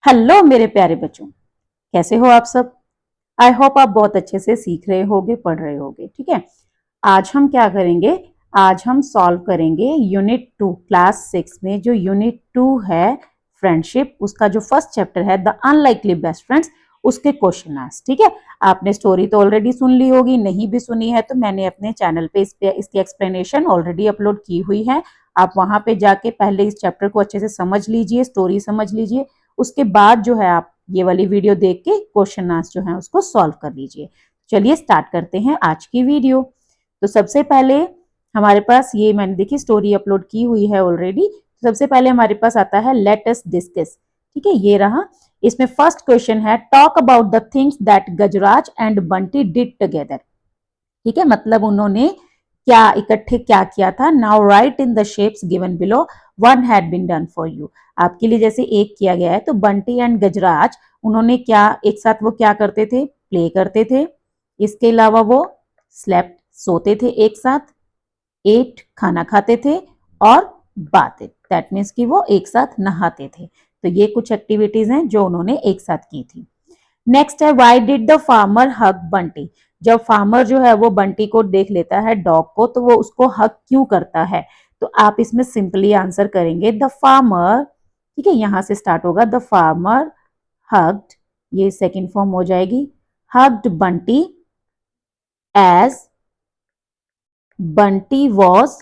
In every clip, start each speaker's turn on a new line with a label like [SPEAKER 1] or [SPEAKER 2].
[SPEAKER 1] Hello मेरे प्यारे बच्चों, कैसे हो आप सब। आई होप आप बहुत अच्छे से सीख रहे होगे, पढ़ रहे होगे। ठीक है, आज हम क्या करेंगे, आज हम सॉल्व करेंगे यूनिट 2 क्लास 6 में जो यूनिट 2 है फ्रेंडशिप, उसका जो फर्स्ट चैप्टर है द अनलाइकली बेस्ट फ्रेंड्स, उसके क्वेश्चन आंसर। ठीक है, आपने स्टोरी तो ऑलरेडी सुन ली होगी, नहीं भी सुनी है तो मैंने अपने चैनल पे इसकी एक्सप्लेनेशन ऑलरेडी अपलोड की हुई है। आप वहां पे जाके पहले इस चैप्टर को अच्छे से समझ लीजिए, स्टोरी समझ लीजिए, उसके बाद जो है आप ये वाली वीडियो देख के क्वेश्चन आंसर जो है उसको सॉल्व कर लीजिए। चलिए स्टार्ट करते हैं आज की वीडियो। तो सबसे पहले हमारे पास ये मैंने देखी स्टोरी अपलोड की हुई है ऑलरेडी। सबसे पहले हमारे पास आता है लेट अस डिस्कस। ठीक है, ये रहा। इसमें फर्स्ट क्वेश्चन है talk about the things that Gajraj and Bunty did together. ठीक है, मतलब उन्होंने क्या इकट्ठे क्या किया था। Now write in the shapes given below, one had been done for you. आपके लिए जैसे एक किया गया है, तो बंटी एंड गजराज उन्होंने क्या एक साथ वो क्या करते थे, प्ले करते थे। इसके अलावा वो स्लेप्ट सोते थे एक साथ, एट खाना खाते थे, और बातें दैट मीन्स कि वो एक साथ नहाते थे। तो ये कुछ एक्टिविटीज हैं जो उन्होंने एक साथ की थी। नेक्स्ट है व्हाई डिड द फार्मर हग बंटी। जब फार्मर जो है वो बंटी को देख लेता है, डॉग को, तो वो उसको हग क्यों करता है। तो आप इसमें सिंपली आंसर करेंगे द फार्मर। ठीक है, यहां से स्टार्ट होगा द फार्मर हग्ड, ये सेकंड फॉर्म हो जाएगी, hugged Bunty as Bunty was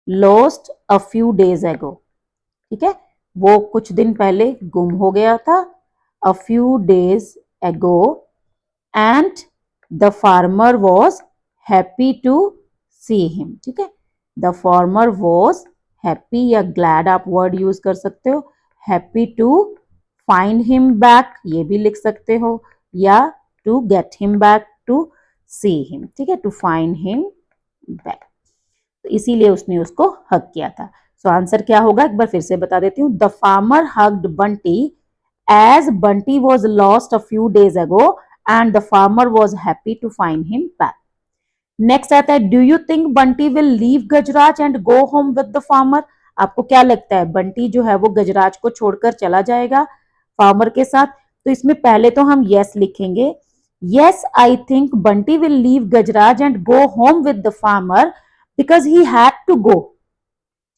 [SPEAKER 1] lost a few days ago. ठीक है, वो कुछ दिन पहले गुम हो गया था, a few days ago, and the farmer was happy to see him. ठीक है, द फार्मर वॉज हैप्पी या ग्लैड आप वर्ड यूज कर सकते हो, happy to find him back ये भी लिख सकते हो, या to get him back to see him. ठीक है, टू फाइंड हिम बैक, तो इसीलिए उसने उसको हग किया था। सो आंसर क्या होगा, एक बार फिर से बता देती हूँ। The farmer hugged Bunty as Bunty was lost a few days ago and the farmer was happy to find him back. Next आता है do you think Bunty will leave Gajraj and go home with the farmer? आपको क्या लगता है बंटी जो है वो गजराज को छोड़कर चला जाएगा फार्मर के साथ। तो इसमें पहले तो हम yes लिखेंगे, yes I think Bunty will leave Gajraj and go home with the farmer because he had to go।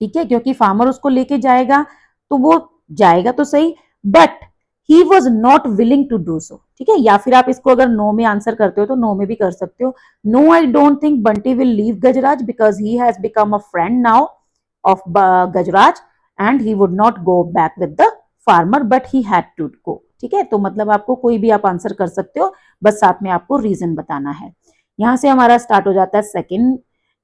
[SPEAKER 1] ठीक है, क्योंकि फार्मर उसको लेके जाएगा तो वो जाएगा तो सही, but he was not willing to do so. ठीक है, या फिर आप इसको अगर नो में आंसर करते हो तो नो में भी कर सकते हो। No I don't think Bunty will leave Gajraj because he has become a friend now of Gajraj and he would not go back with the farmer but he had to go. ठीक है, तो मतलब आपको कोई भी आप आंसर कर सकते हो, बस साथ में आपको रीजन बताना है। यहां से हमारा स्टार्ट हो जाता है सेकेंड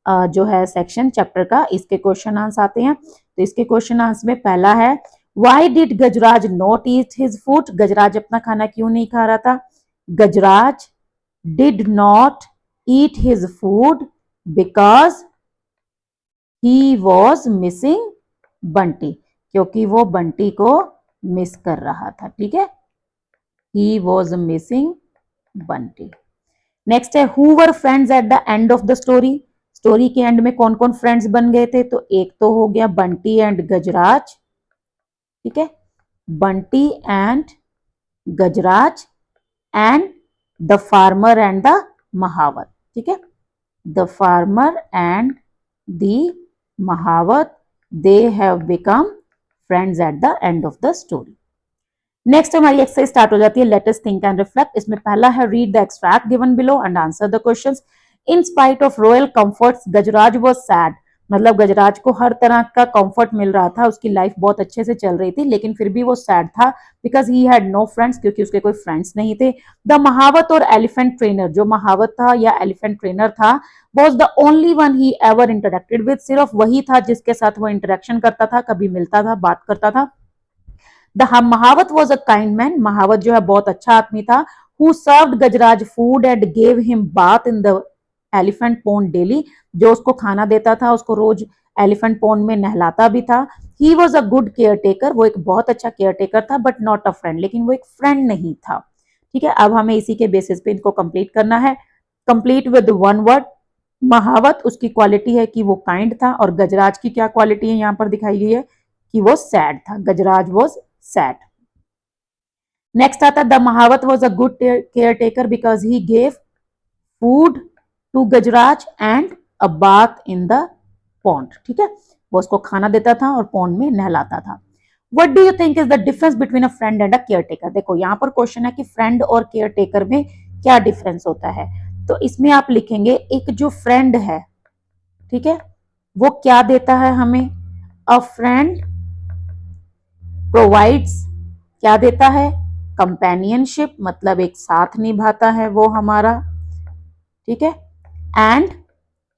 [SPEAKER 1] जो है सेक्शन चैप्टर का, इसके क्वेश्चन आंसर आते हैं। तो इसके क्वेश्चन आंसर में पहला है Why did Gajraj not eat his food? गजराज अपना खाना क्यों नहीं खा रहा था। गजराज did not eat his food because he was missing Bunty, क्योंकि वो बंटी को मिस कर रहा था। ठीक है, he was missing Bunty. Next है who were friends at the end of the story. Story के एंड में कौन कौन फ्रेंड्स बन गए थे, तो एक तो हो गया बंटी एंड गजराज। ठीक है, Bunty and Gajraj and the farmer and the mahavat. ठीक है, the farmer and the mahavat they have become friends at the end of the story. Next हमारी एक्सरसाइज स्टार्ट हो जाती है let us think and reflect. इसमें पहला है read the extract given below and answer the questions. In spite of royal comforts Gajraj was sad. मतलब गजराज को हर तरह का कंफर्ट मिल रहा था, उसकी लाइफ बहुत अच्छे से चल रही थी, लेकिन फिर भी वो सैड था because he had no friends, क्योंकि उसके कोई फ्रेंड्स नहीं थे। द महावत और एलिफेंट ट्रेनर, जो महावत था या एलिफेंट ट्रेनर था, was the only one he ever interacted with. सिर्फ वही था जिसके साथ वो इंटरेक्शन करता था, कभी मिलता था, बात करता था। The mahavat was a kind man, महावत जो है बहुत अच्छा आदमी था। Who served Gajraj food and gave him bath in the elephant pond daily, जो उसको खाना देता था, उसको रोज एलिफेंट पोंड में नहलाता भी था। He was a good care taker, वो एक बहुत अच्छा केयर टेकर था, बट नॉट अ फ्रेंड, लेकिन वो एक फ्रेंड नहीं था। ठीक है, अब हमें इसी के बेसिस पे इनको कंप्लीट करना है। Complete with one word. महावत उसकी क्वालिटी है कि वो काइंड था, और गजराज की क्या क्वालिटी है यहाँ पर दिखाई गई है कि वो सैड था। गजराज वॉज सैड। नेक्स्ट आता है the mahavat was a good caretaker because he gave food to Gajraj and a bath in the pond. ठीक है, वो उसको खाना देता था और पॉन्ड में नहलाता था। What do you think is the difference between a friend and a care taker? देखो यहाँ पर क्वेश्चन है कि फ्रेंड और केयर टेकर में क्या डिफरेंस होता है। तो इसमें आप लिखेंगे एक जो फ्रेंड है, ठीक है, वो क्या देता है हमें? अ फ्रेंड प्रोवाइड्स, क्या देता है? कंपेनियनशिप, मतलब एक साथ निभाता है वो हमारा, ठीक है, एंड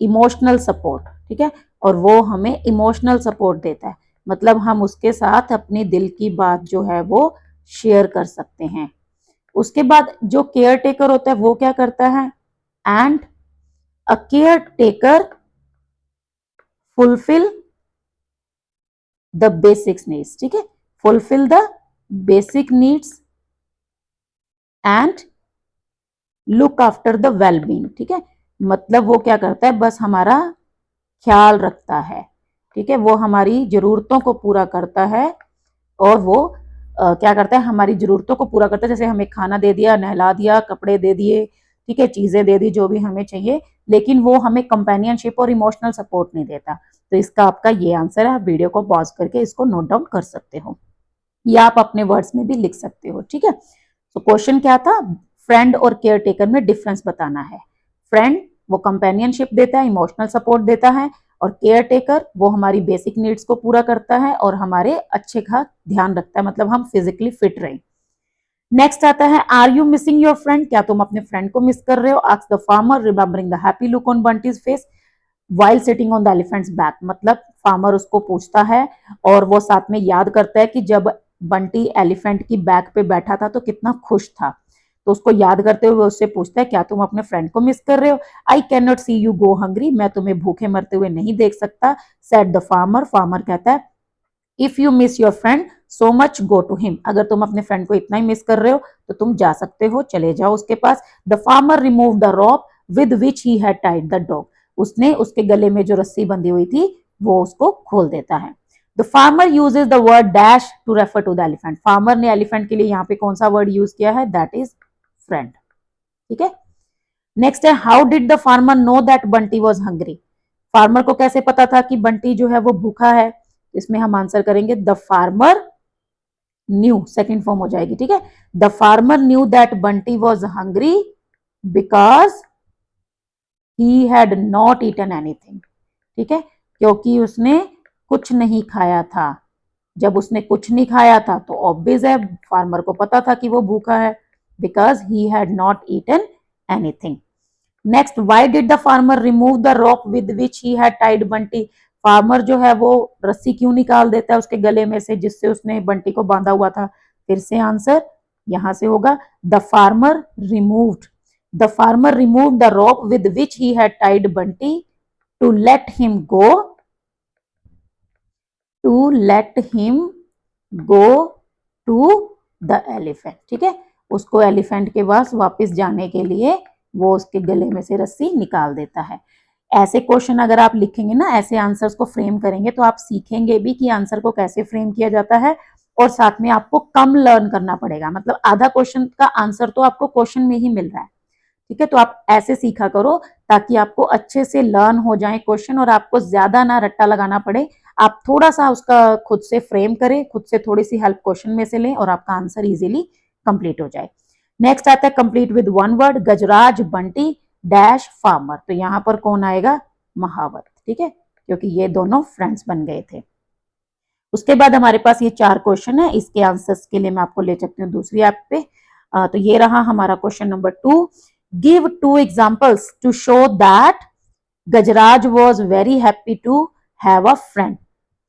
[SPEAKER 1] इमोशनल सपोर्ट। ठीक है, और वो हमें इमोशनल सपोर्ट देता है, मतलब हम उसके साथ अपने दिल की बात जो है वो शेयर कर सकते हैं। उसके बाद जो केयर टेकर होता है वो क्या करता है? And a care taker fulfil the basic needs. ठीक है, fulfil the basic needs and look after the wellbeing. ठीक है, मतलब वो क्या करता है? बस हमारा ख्याल रखता है। ठीक है, वो हमारी जरूरतों को पूरा करता है और वो क्या करता है? हमारी जरूरतों को पूरा करता है। जैसे हमें खाना दे दिया, नहला दिया, कपड़े दे दिए, ठीक है, चीजें दे दी जो भी हमें चाहिए, लेकिन वो हमें कंपेनियनशिप और इमोशनल सपोर्ट नहीं देता। तो इसका आपका ये आंसर है। आप वीडियो को पॉज करके इसको नोट डाउन कर सकते हो या आप अपने वर्ड्स में भी लिख सकते हो। ठीक है, तो क्वेश्चन क्या था? फ्रेंड और केयर टेकर में डिफरेंस बताना है। फ्रेंड वो कंपेनियनशिप देता है, इमोशनल सपोर्ट देता है, और केयर टेकर वो हमारी बेसिक नीड्स को पूरा करता है और हमारे अच्छे का ध्यान रखता है, मतलब हम फिजिकली फिट रहें। नेक्स्ट आता है are you missing your friend? क्या तुम अपने फ्रेंड को मिस कर रहे हो? Ask the farmer remembering the happy look on Bunty's face while sitting on the elephant's back. मतलब फार्मर उसको पूछता है और वो साथ में याद करता है कि जब बंटी एलिफेंट की बैक पे बैठा था तो कितना खुश था। तो उसको याद करते हुए उससे पूछता है क्या तुम अपने फ्रेंड को मिस कर रहे हो? I can not see you go hungry, मैं तुम्हें भूखे मरते हुए नहीं देख सकता। सेड द फार्मर, फार्मर कहता है if you miss your friend so much go to him, अगर तुम अपने फ्रेंड को इतना ही मिस कर रहे हो तो तुम जा सकते हो, चले जाओ उसके पास। The farmer remove the rope with which he had tied the dog, उसने उसके गले में जो रस्सी बंधी हुई थी वो उसको खोल देता है। The farmer uses the word dash to refer to the elephant, farmer ने एलिफेंट के लिए यहाँ पे कौन सा वर्ड यूज किया है? That is friend. ठीक है, नेक्स्ट है how did the farmer know that Bunty was hungry, farmer को कैसे पता था कि बंटी जो है वो भूखा है? इसमें हम आंसर करेंगे the farmer knew, second form हो जाएगी। ठीक है, the farmer knew that Bunty was hungry because he had not eaten anything. ठीक है, क्योंकि उसने कुछ नहीं खाया था। जब उसने कुछ नहीं खाया था तो ऑब्वियस है फार्मर को पता था कि वो भूखा है, because he had not eaten anything. Next, why did the farmer remove the rope with which he had tied Bunty, farmer जो है वो रस्सी क्यों निकाल देता है उसके गले में से जिससे उसने बंटी को बांधा हुआ था? फिर से आंसर यहां से होगा the farmer removed, the farmer remove the rope with which he had tied Bunty to let him go, to let him go to the elephant. ठीक है, उसको एलिफेंट के पास वापस जाने के लिए वो उसके गले में से रस्सी निकाल देता है। ऐसे क्वेश्चन अगर आप लिखेंगे ना, ऐसे आंसर्स को फ्रेम करेंगे तो आप सीखेंगे भी कि आंसर को कैसे फ्रेम किया जाता है, और साथ में आपको कम लर्न करना पड़ेगा, मतलब आधा क्वेश्चन का आंसर तो आपको क्वेश्चन में ही मिल रहा है। ठीक है, तो आप ऐसे सीखा करो ताकि आपको अच्छे से लर्न हो जाए क्वेश्चन और आपको ज्यादा ना रट्टा लगाना पड़े। आप थोड़ा सा उसका खुद से फ्रेम करें, खुद से थोड़ी सी हेल्प क्वेश्चन में से लें और आपका आंसर इजीली कंप्लीट हो जाए। नेक्स्ट आता है complete with one word, Gajraj Bunty dash farmer, तो यहां पर कौन आएगा? महावत। ठीक है, क्योंकि ये दोनों फ्रेंड्स बन गए थे। उसके बाद हमारे पास ये 4 क्वेश्चन है, इसके आंसर्स के लिए मैं आपको ले सकती हूँ दूसरी ऐप पे। तो ये रहा हमारा question number 2, give 2 examples to show that Gajraj was very happy to have a friend.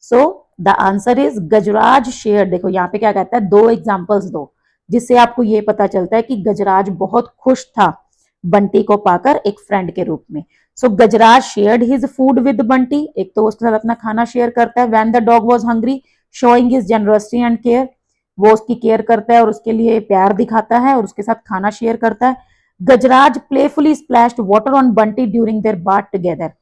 [SPEAKER 1] So the answer is Gajraj share, देखो यहाँ पे क्या कहता है 2 एग्जांपल्स दो, जिससे आपको ये पता चलता है कि गजराज बहुत खुश था बंटी को पाकर एक फ्रेंड के रूप में। So Gajraj shared his food with Bunty, एक तो उसके साथ अपना खाना शेयर करता है। When the dog was hungry showing his generosity and care, वो उसकी केयर करता है और उसके लिए प्यार दिखाता है और उसके साथ खाना शेयर करता है। Gajraj playfully splashed water on Bunty during their bath together,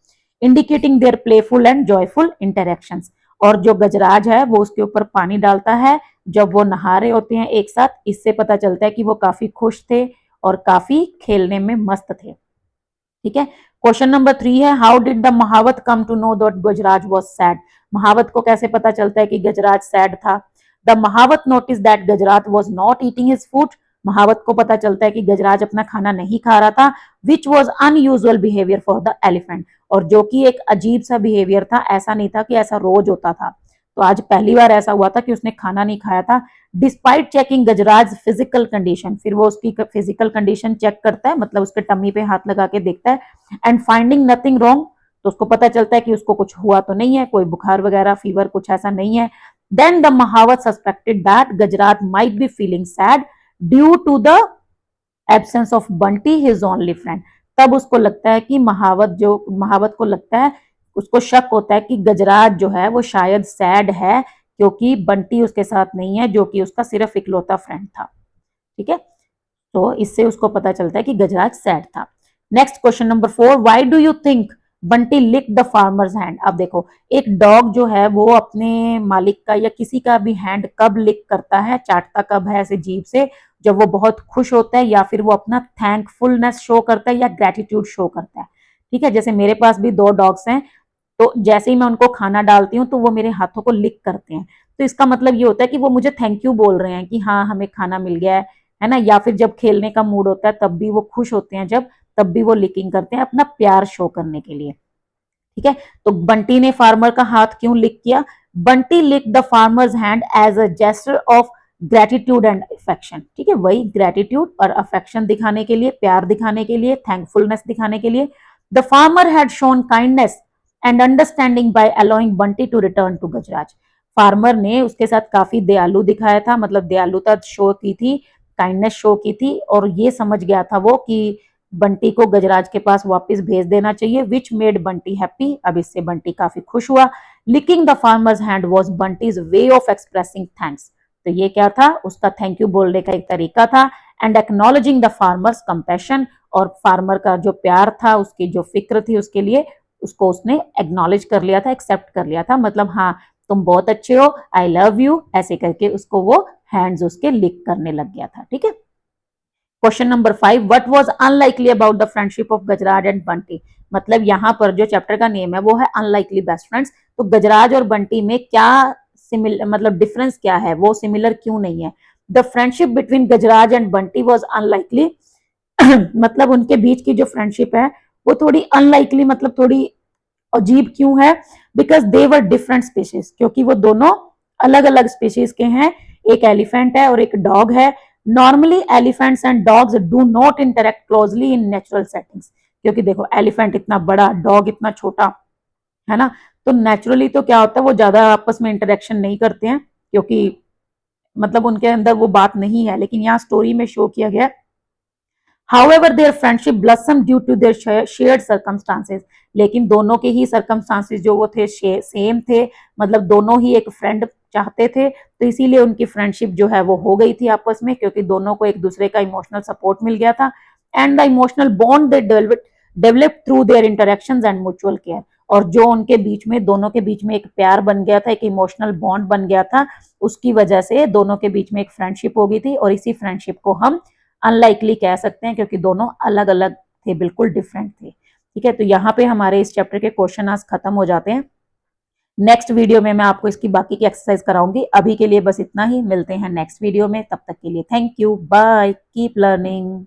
[SPEAKER 1] indicating their playful and joyful interactions. और जो गजराज है वो उसके ऊपर पानी डालता है जब वो नहा रहे होते हैं एक साथ। इससे पता चलता है कि वो काफी खुश थे और काफी खेलने में मस्त थे। ठीक है। क्वेश्चन नंबर 3 है, how did the mahavat come to know that Gajraj was sad. महावत को कैसे पता चलता है कि गजराज सैड था। The mahavat notice that Gajraj was not eating his food. महावत को पता चलता है कि गजराज अपना खाना नहीं खा रहा था, which was unusual behaviour for the elephant, और जो कि एक अजीब सा बिहेवियर था, ऐसा नहीं था कि ऐसा रोज होता था। तो आज पहली बार ऐसा हुआ था कि उसने खाना नहीं खाया था। डिस्पाइट चेकिंग गजराज फिजिकल कंडीशन, फिर वो उसकी फिजिकल कंडीशन चेक करता है, मतलब उसके टम्मी पे हाथ लगा के देखता है, एंड फाइंडिंग नथिंग रॉन्ग, तो उसको पता चलता है कि उसको कुछ हुआ तो नहीं है, कोई बुखार वगैरह फीवर कुछ ऐसा नहीं है। Then the mahavat suspected that Gajraj might be feeling sad due to the absence of Bunty his only friend. तब उसको लगता है कि महावत को लगता है, उसको शक होता है कि गजराज जो है वो शायद सैड है क्योंकि बंटी उसके साथ नहीं है, जो कि उसका सिर्फ इकलौता फ्रेंड था। ठीक है, तो इससे उसको पता चलता है कि गजराज सैड था। Next question number 4, why do you think Bunty lick the farmer's hand. अब देखो, एक डॉग जो है वो अपने मालिक का या किसी का भी हैंड कब लिक करता है, चाटता कब है ऐसे जीभ से, जब वो बहुत खुश होता है या फिर वो अपना थैंकफुलनेस शो करता है या ग्रेटिट्यूड शो करता है। ठीक है, जैसे मेरे पास भी 2 डॉग्स हैं, तो जैसे ही मैं उनको खाना डालती हूँ तो वो मेरे हाथों को लिक करते हैं, तो इसका मतलब ये होता है कि वो मुझे थैंक यू बोल रहे हैं कि हाँ हमें खाना मिल गया है ना। या फिर जब खेलने का मूड होता है तब भी वो खुश होते हैं, जब तब भी वो लिकिंग करते हैं अपना प्यार शो करने के लिए। ठीक है, तो बंटी ने फार्मर का हाथ क्यों लिक किया। Bunty lick the farmer's hand as a gesture of gratitude and affection. ठीक है, वही ग्रेटिट्यूड और अफेक्शन दिखाने के लिए, प्यार दिखाने के लिए, थैंकफुलनेस दिखाने के लिए। The farmer had shown kindness and understanding by allowing Bunty to return to Gajraj. Farmer ने उसके साथ काफी दयालु दिखाया था, मतलब दयालुता शो की थी, काइंडनेस शो की थी, और ये समझ गया था वो कि बंटी को गजराज के पास वापस भेज देना चाहिए, विच मेड बंटी हैप्पी। अब इससे बंटी काफी खुश हुआ। Licking the farmer's hand was Bunty's way of expressing thanks, तो ये क्या था, उसका थैंक यू बोलने का एक तरीका था। And acknowledging the farmers compassion, और फार्मर का जो प्यार था, उसकी जो फिक्र थी उसके लिए, उसको उसने एक्नॉलेज कर लिया था, एक्सेप्ट कर लिया था, मतलब हाँ तुम बहुत अच्छे हो, आई लव यू, ऐसे करके उसको वो हैंड्स उसके लिक करने लग गया था। ठीक है, question number 5, what was unlikely about the friendship of Gajraj and Bunty. मतलब यहाँ पर जो चैप्टर का नेम है वो है अनलाइकली बेस्ट फ्रेंड्स, तो गजराज और बंटी में क्या सिमिलर, मतलब डिफरेंस क्या है, वो सिमिलर क्यों नहीं है। The friendship between Gajraj and Bunty was unlikely मतलब उनके बीच की जो फ्रेंडशिप है वो थोड़ी अनलाइकली, मतलब थोड़ी अजीब क्यों है, because they were different species, क्योंकि वो दोनों अलग अलग स्पीशीज के हैं, एक एलिफेंट है और एक डॉग है। Normally elephants and dogs do not interact closely in natural settings, क्योंकि देखो एलिफेंट इतना बड़ा, डॉग इतना छोटा, है ना, तो नेचुरली तो क्या होता है वो ज्यादा आपस में इंटरेक्शन नहीं करते हैं, क्योंकि मतलब उनके अंदर वो बात नहीं है, लेकिन यहाँ स्टोरी में शो किया गया। However, their friendship blossomed due to their shared circumstances. लेकिन दोनों के ही circumstances जो वो थे सेम थे, मतलब दोनों ही एक फ्रेंड चाहते थे, तो इसीलिए उनकी फ्रेंडशिप जो है वो हो गई थी आपस में, क्योंकि दोनों को एक दूसरे का इमोशनल सपोर्ट मिल गया था। And the emotional bond they develop through their interactions and mutual care, और जो उनके बीच में, दोनों के बीच में एक प्यार बन गया था, एक इमोशनल बॉन्ड बन गया था, उसकी वजह से दोनों के बीच में एक फ्रेंडशिप हो गई थी, और इसी फ्रेंडशिप को हम अनलाइकली कह सकते हैं, क्योंकि दोनों अलग अलग थे, बिल्कुल डिफरेंट थे। ठीक है, तो यहाँ पे हमारे इस चैप्टर के क्वेश्चन आज खत्म हो जाते हैं। नेक्स्ट वीडियो में मैं आपको इसकी बाकी की एक्सरसाइज कराऊंगी। अभी के लिए बस इतना ही, मिलते हैं नेक्स्ट वीडियो में, तब तक के लिए thank you, bye, keep learning.